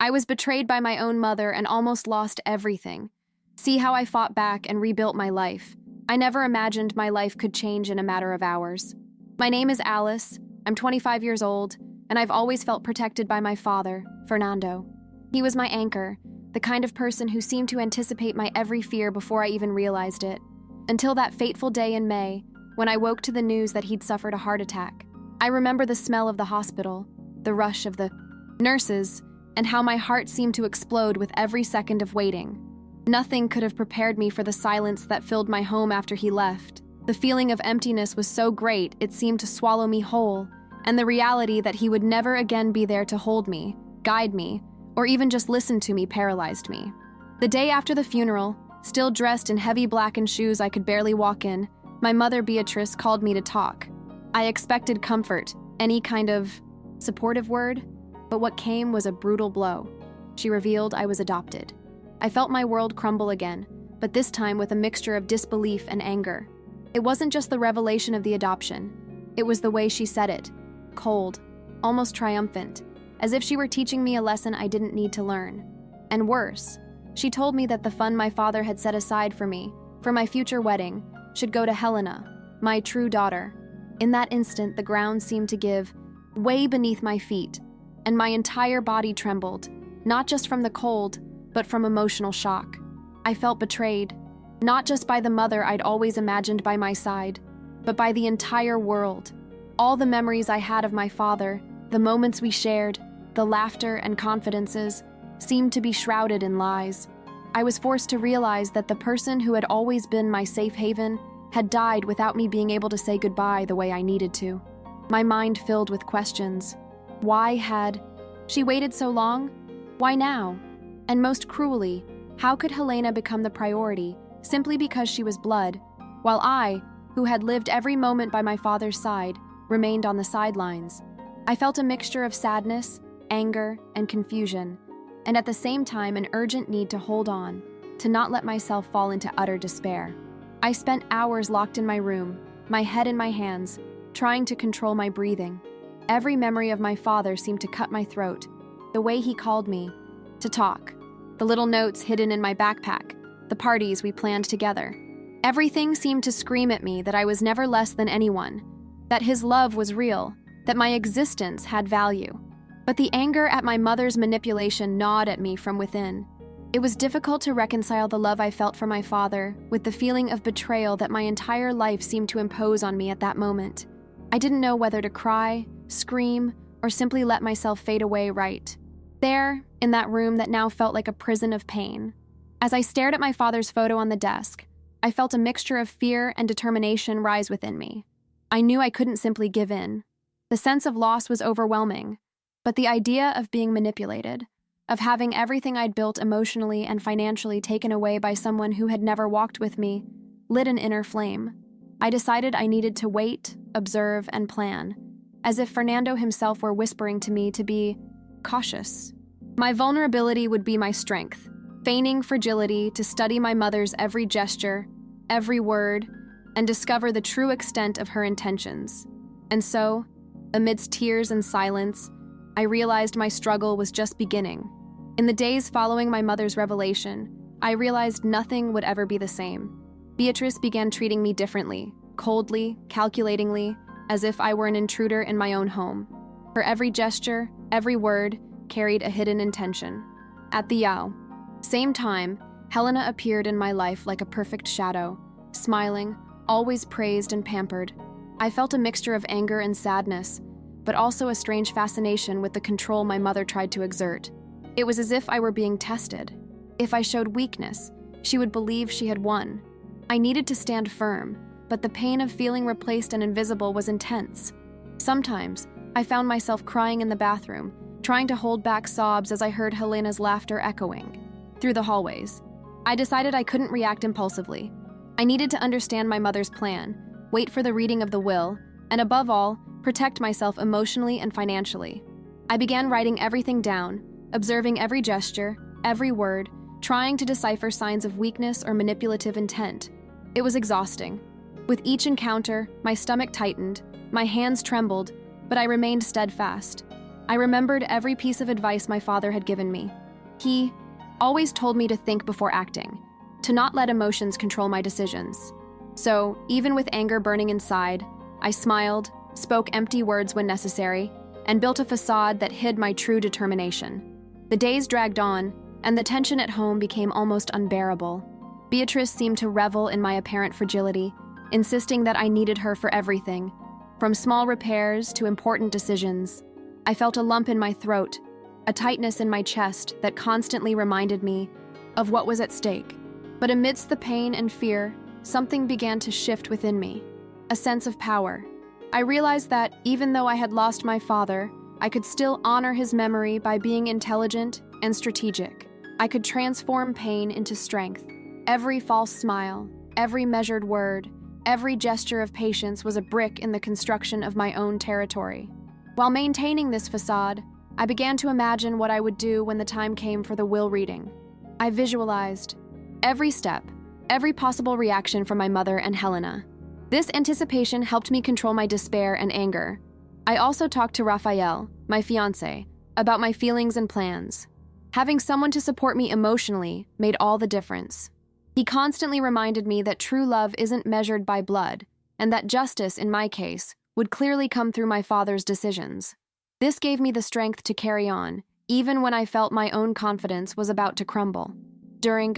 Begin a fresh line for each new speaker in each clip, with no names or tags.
I was betrayed by my own mother and almost lost everything. See how I fought back and rebuilt my life. I never imagined my life could change in a matter of hours. My name is Alice, I'm 25 years old, and I've always felt protected by my father, Fernando. He was my anchor, the kind of person who seemed to anticipate my every fear before I even realized it. Until that fateful day in May, when I woke to the news that he'd suffered a heart attack. I remember the smell of the hospital, the rush of the nurses, and how my heart seemed to explode with every second of waiting. Nothing could have prepared me for the silence that filled my home after he left. The feeling of emptiness was so great it seemed to swallow me whole, and the reality that he would never again be there to hold me, guide me, or even just listen to me paralyzed me. The day after the funeral, still dressed in heavy blackened shoes I could barely walk in, my mother Beatrice called me to talk. I expected comfort, any kind of supportive word, but what came was a brutal blow. She revealed I was adopted. I felt my world crumble again, but this time with a mixture of disbelief and anger. It wasn't just the revelation of the adoption. It was the way she said it, cold, almost triumphant, as if she were teaching me a lesson I didn't need to learn. And worse, she told me that the fund my father had set aside for me, for my future wedding, should go to Helena, my true daughter. In that instant, the ground seemed to give way beneath my feet, and my entire body trembled, not just from the cold, but from emotional shock. I felt betrayed, not just by the mother I'd always imagined by my side, but by the entire world. All the memories I had of my father, the moments we shared, the laughter and confidences, seemed to be shrouded in lies. I was forced to realize that the person who had always been my safe haven had died without me being able to say goodbye the way I needed to. My mind filled with questions. Why had she waited so long? Why now? And most cruelly, how could Helena become the priority simply because she was blood, while I, who had lived every moment by my father's side, remained on the sidelines? I felt a mixture of sadness, anger, and confusion, and at the same time an urgent need to hold on, to not let myself fall into utter despair. I spent hours locked in my room, my head in my hands, trying to control my breathing. Every memory of my father seemed to cut my throat, the way he called me, to talk, the little notes hidden in my backpack, the parties we planned together. Everything seemed to scream at me that I was never less than anyone, that his love was real, that my existence had value. But the anger at my mother's manipulation gnawed at me from within. It was difficult to reconcile the love I felt for my father with the feeling of betrayal that my entire life seemed to impose on me at that moment. I didn't know whether to cry, scream, or simply let myself fade away right there, in that room that now felt like a prison of pain. As I stared at my father's photo on the desk, I felt a mixture of fear and determination rise within me. I knew I couldn't simply give in. The sense of loss was overwhelming, but the idea of being manipulated, of having everything I'd built emotionally and financially taken away by someone who had never walked with me, lit an inner flame. I decided I needed to wait, observe, and plan, as if Fernando himself were whispering to me to be cautious. My vulnerability would be my strength, feigning fragility to study my mother's every gesture, every word, and discover the true extent of her intentions. And so, amidst tears and silence, I realized my struggle was just beginning. In the days following my mother's revelation, I realized nothing would ever be the same. Beatrice began treating me differently, coldly, calculatingly, as if I were an intruder in my own home. Her every gesture, every word, carried a hidden intention. At the same time, Helena appeared in my life like a perfect shadow, smiling, always praised and pampered. I felt a mixture of anger and sadness, but also a strange fascination with the control my mother tried to exert. It was as if I were being tested. If I showed weakness, she would believe she had won. I needed to stand firm, but the pain of feeling replaced and invisible was intense. Sometimes, I found myself crying in the bathroom, trying to hold back sobs as I heard Helena's laughter echoing through the hallways. I decided I couldn't react impulsively. I needed to understand my mother's plan, wait for the reading of the will, and above all, protect myself emotionally and financially. I began writing everything down, observing every gesture, every word, trying to decipher signs of weakness or manipulative intent. It was exhausting. With each encounter, my stomach tightened, my hands trembled, but I remained steadfast. I remembered every piece of advice my father had given me. He always told me to think before acting, to not let emotions control my decisions. So, even with anger burning inside, I smiled, spoke empty words when necessary, and built a facade that hid my true determination. The days dragged on, and the tension at home became almost unbearable. Beatrice seemed to revel in my apparent fragility, insisting that I needed her for everything, from small repairs to important decisions. I felt a lump in my throat, a tightness in my chest that constantly reminded me of what was at stake. But amidst the pain and fear, something began to shift within me, a sense of power. I realized that even though I had lost my father, I could still honor his memory by being intelligent and strategic. I could transform pain into strength. Every false smile, every measured word, every gesture of patience was a brick in the construction of my own territory. While maintaining this facade, I began to imagine what I would do when the time came for the will reading. I visualized every step, every possible reaction from my mother and Helena. This anticipation helped me control my despair and anger. I also talked to Raphael, my fiancé, about my feelings and plans. Having someone to support me emotionally made all the difference. He constantly reminded me that true love isn't measured by blood, and that justice, in my case, would clearly come through my father's decisions. This gave me the strength to carry on, even when I felt my own confidence was about to crumble. During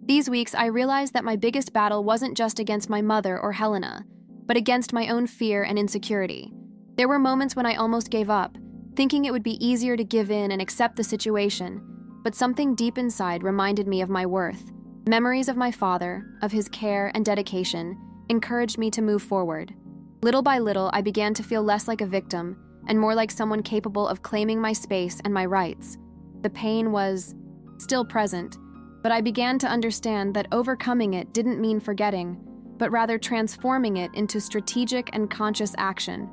these weeks, I realized that my biggest battle wasn't just against my mother or Helena, but against my own fear and insecurity. There were moments when I almost gave up, thinking it would be easier to give in and accept the situation, but something deep inside reminded me of my worth. Memories of my father, of his care and dedication, encouraged me to move forward. Little by little, I began to feel less like a victim and more like someone capable of claiming my space and my rights. The pain was still present, but I began to understand that overcoming it didn't mean forgetting, but rather transforming it into strategic and conscious action.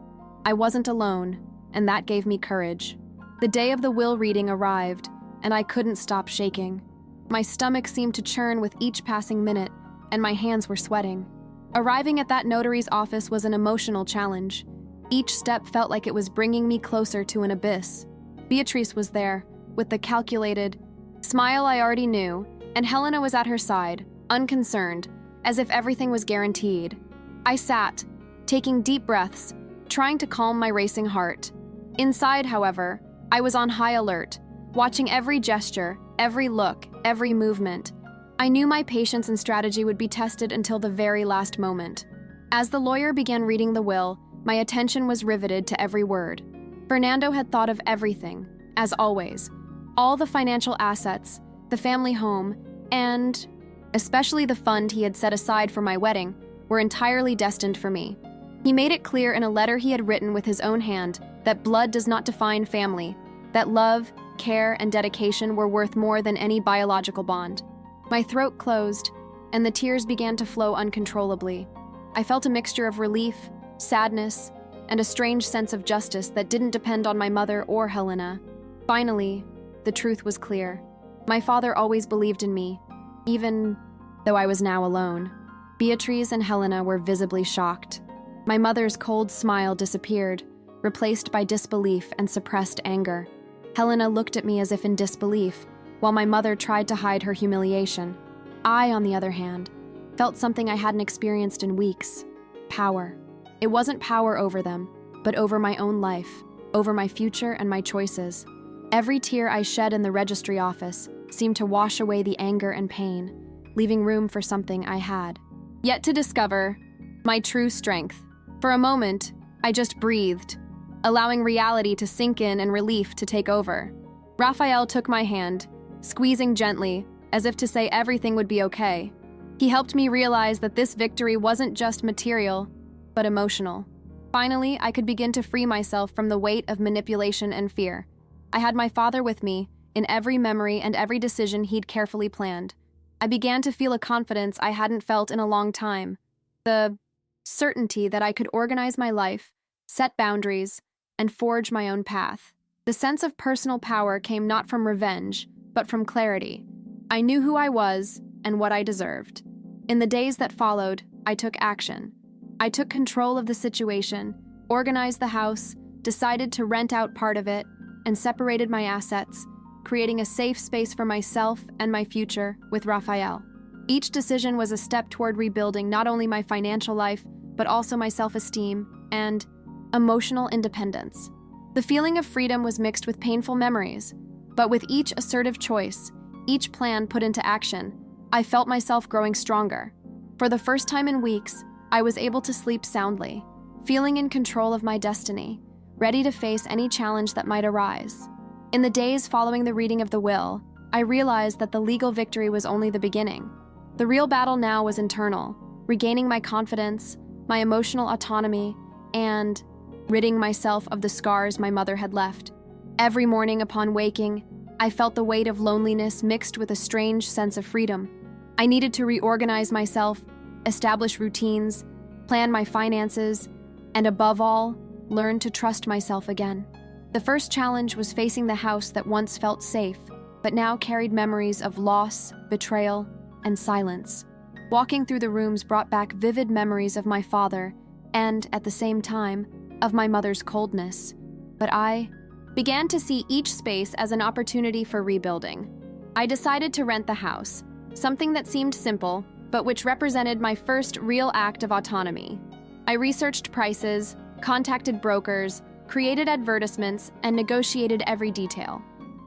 I wasn't alone, and that gave me courage. The day of the will reading arrived, and I couldn't stop shaking. My stomach seemed to churn with each passing minute, and my hands were sweating. Arriving at that notary's office was an emotional challenge. Each step felt like it was bringing me closer to an abyss. Beatrice was there, with the calculated smile I already knew, and Helena was at her side, unconcerned, as if everything was guaranteed. I sat, taking deep breaths, trying to calm my racing heart. Inside, however, I was on high alert, watching every gesture, every look, every movement. I knew my patience and strategy would be tested until the very last moment. As the lawyer began reading the will, my attention was riveted to every word. Fernando had thought of everything, as always. All the financial assets, the family home, and especially the fund he had set aside for my wedding, were entirely destined for me. He made it clear in a letter he had written with his own hand that blood does not define family, that love, care, and dedication were worth more than any biological bond. My throat closed, and the tears began to flow uncontrollably. I felt a mixture of relief, sadness, and a strange sense of justice that didn't depend on my mother or Helena. Finally, the truth was clear. My father always believed in me, even though I was now alone. Beatrice and Helena were visibly shocked. My mother's cold smile disappeared, replaced by disbelief and suppressed anger. Helena looked at me as if in disbelief, while my mother tried to hide her humiliation. I, on the other hand, felt something I hadn't experienced in weeks: power. It wasn't power over them, but over my own life, over my future and my choices. Every tear I shed in the registry office seemed to wash away the anger and pain, leaving room for something I had yet to discover: my true strength. For a moment, I just breathed, allowing reality to sink in and relief to take over. Raphael took my hand, squeezing gently, as if to say everything would be okay. He helped me realize that this victory wasn't just material, but emotional. Finally, I could begin to free myself from the weight of manipulation and fear. I had my father with me, in every memory and every decision he'd carefully planned. I began to feel a confidence I hadn't felt in a long time. The certainty that I could organize my life, set boundaries, and forge my own path. The sense of personal power came not from revenge, but from clarity. I knew who I was and what I deserved. In the days that followed, I took action. I took control of the situation, organized the house, decided to rent out part of it, and separated my assets, creating a safe space for myself and my future with Raphael. Each decision was a step toward rebuilding not only my financial life, but also my self-esteem and emotional independence. The feeling of freedom was mixed with painful memories, but with each assertive choice, each plan put into action, I felt myself growing stronger. For the first time in weeks, I was able to sleep soundly, feeling in control of my destiny, ready to face any challenge that might arise. In the days following the reading of the will, I realized that the legal victory was only the beginning. The real battle now was internal, regaining my confidence, my emotional autonomy, and ridding myself of the scars my mother had left. Every morning upon waking, I felt the weight of loneliness mixed with a strange sense of freedom. I needed to reorganize myself, establish routines, plan my finances, and above all, learn to trust myself again. The first challenge was facing the house that once felt safe, but now carried memories of loss, betrayal, and silence. Walking through the rooms brought back vivid memories of my father and, at the same time, of my mother's coldness. But I began to see each space as an opportunity for rebuilding. I decided to rent the house, something that seemed simple, but which represented my first real act of autonomy. I researched prices, contacted brokers, created advertisements, and negotiated every detail.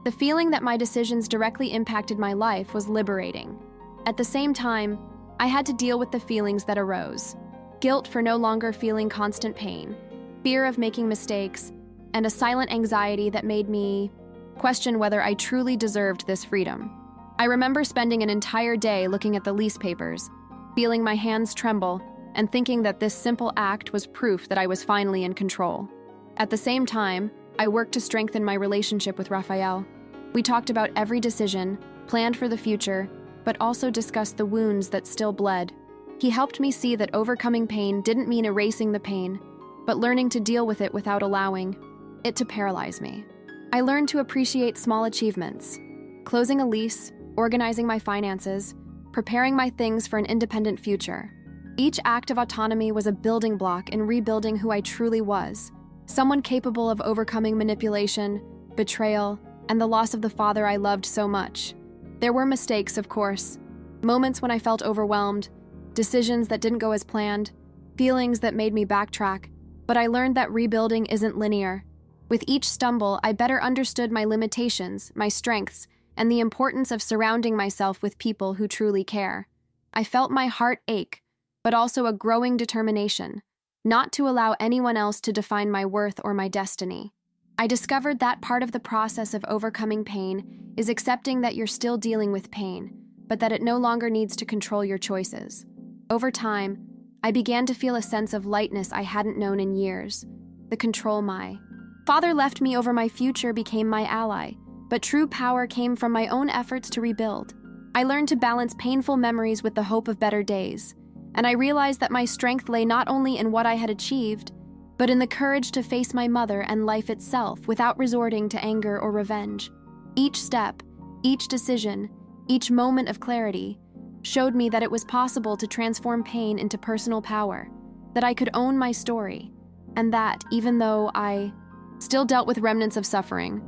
The feeling that my decisions directly impacted my life was liberating. At the same time, I had to deal with the feelings that arose: guilt for no longer feeling constant pain, fear of making mistakes, and a silent anxiety that made me question whether I truly deserved this freedom. I remember spending an entire day looking at the lease papers, feeling my hands tremble, and thinking that this simple act was proof that I was finally in control. At the same time, I worked to strengthen my relationship with Raphael. We talked about every decision, planned for the future, but also discussed the wounds that still bled. He helped me see that overcoming pain didn't mean erasing the pain, but learning to deal with it without allowing it to paralyze me. I learned to appreciate small achievements: closing a lease, organizing my finances, preparing my things for an independent future. Each act of autonomy was a building block in rebuilding who I truly was, someone capable of overcoming manipulation, betrayal, and the loss of the father I loved so much. There were mistakes, of course, moments when I felt overwhelmed, decisions that didn't go as planned, feelings that made me backtrack, but I learned that rebuilding isn't linear. With each stumble, I better understood my limitations, my strengths, and the importance of surrounding myself with people who truly care. I felt my heart ache, but also a growing determination, not to allow anyone else to define my worth or my destiny. I discovered that part of the process of overcoming pain is accepting that you're still dealing with pain, but that it no longer needs to control your choices. Over time, I began to feel a sense of lightness I hadn't known in years. The control my father left me over my future became my ally, but true power came from my own efforts to rebuild. I learned to balance painful memories with the hope of better days, and I realized that my strength lay not only in what I had achieved, but in the courage to face my mother and life itself without resorting to anger or revenge. Each step, each decision, each moment of clarity showed me that it was possible to transform pain into personal power, that I could own my story, and that, even though I still dealt with remnants of suffering,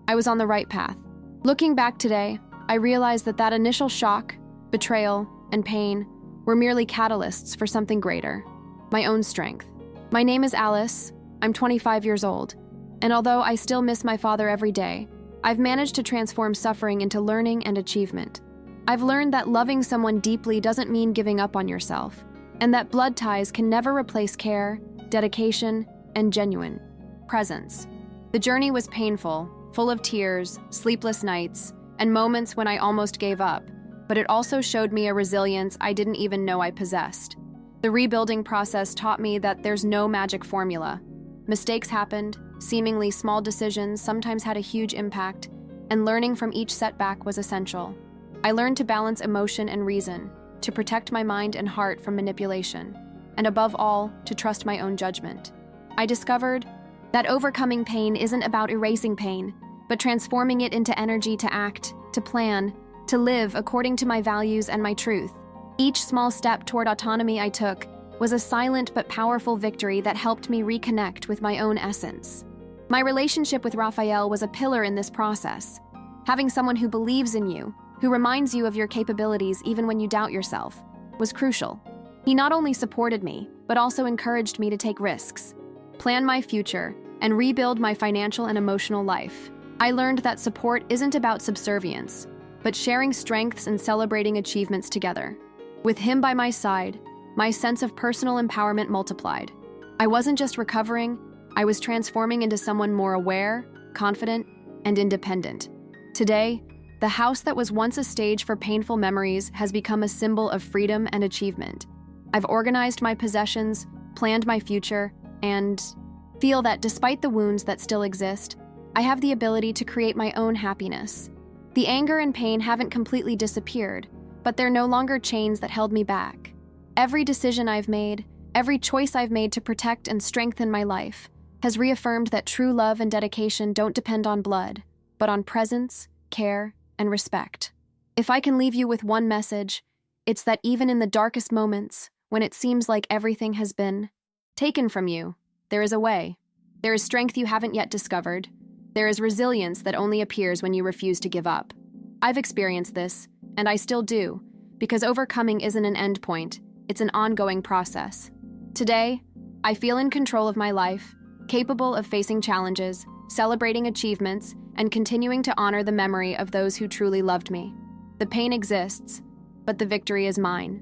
I was on the right path. Looking back today, I realized that initial shock, betrayal, and pain were merely catalysts for something greater: my own strength. My name is Alice, I'm 25 years old, and although I still miss my father every day, I've managed to transform suffering into learning and achievement. I've learned that loving someone deeply doesn't mean giving up on yourself, and that blood ties can never replace care, dedication, and genuine presence. The journey was painful, full of tears, sleepless nights, and moments when I almost gave up, but it also showed me a resilience I didn't even know I possessed. The rebuilding process taught me that there's no magic formula. Mistakes happened, seemingly small decisions sometimes had a huge impact, and learning from each setback was essential. I learned to balance emotion and reason, to protect my mind and heart from manipulation, and above all, to trust my own judgment. I discovered that overcoming pain isn't about erasing pain, but transforming it into energy to act, to plan, to live according to my values and my truth. Each small step toward autonomy I took was a silent but powerful victory that helped me reconnect with my own essence. My relationship with Raphael was a pillar in this process. Having someone who believes in you, who reminds you of your capabilities even when you doubt yourself, was crucial. He not only supported me, but also encouraged me to take risks, plan my future, and rebuild my financial and emotional life. I learned that support isn't about subservience, but sharing strengths and celebrating achievements together. With him by my side, my sense of personal empowerment multiplied. I wasn't just recovering, I was transforming into someone more aware, confident, and independent. Today, the house that was once a stage for painful memories has become a symbol of freedom and achievement. I've organized my possessions, planned my future, and feel that despite the wounds that still exist, I have the ability to create my own happiness. The anger and pain haven't completely disappeared, but they're no longer chains that held me back. Every decision I've made, every choice I've made to protect and strengthen my life, has reaffirmed that true love and dedication don't depend on blood, but on presence, care, and respect. If I can leave you with one message, it's that even in the darkest moments, when it seems like everything has been taken from you, there is a way. There is strength you haven't yet discovered. There is resilience that only appears when you refuse to give up. I've experienced this, and I still do, because overcoming isn't an end point, it's an ongoing process. Today, I feel in control of my life, capable of facing challenges, celebrating achievements, and continuing to honor the memory of those who truly loved me. The pain exists, but the victory is mine.